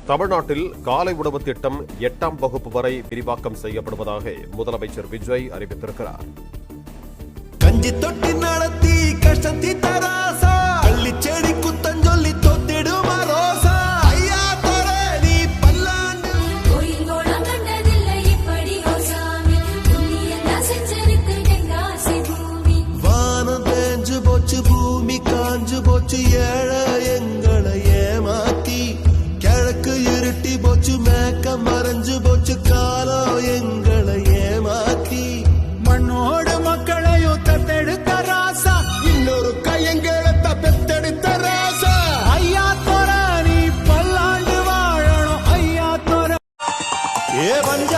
தமிழ்நாட்டில் காலை உணவு திட்டம் 8ஆம் வகுப்பு வரை விரிவாக்கம் செய்யப்படுவதாக முதலமைச்சர் விஜய் அறிவித்திருக்கிறார். கஞ்சி தொட்டி நடத்தி கஷ்டத்தி தராசா கள்ளி செடி குத்தஞ்சொல்லி தொத்திடுமா ரோசா ஐயா தர நீ பல்லாண்டு கோயில் கோலம் கண்டதில்லை இப்படி ரோசாமி புண்ணியெல்லாம் செஞ்சிருக்கு தென்காசி பூமி. வானம் தேஞ்சு போச்சு பூமி காஞ்சு போச்சு ஏழை எங்களை ஏமாத்தி கிழக்கு இருட்டி போச்சு மேக்க மறைஞ்சு போச்சு காலம் எங்களை ஏமாத்தி மண்ணோடு மக்களையும் தத்தெடுத்த ராசா இன்னொரு கையங்களை பெத்தெடுத்த ராசா ஐயா தோர நீ பல்லாண்டு வாழணும் ஐயா தோர ஏ வஞ்ச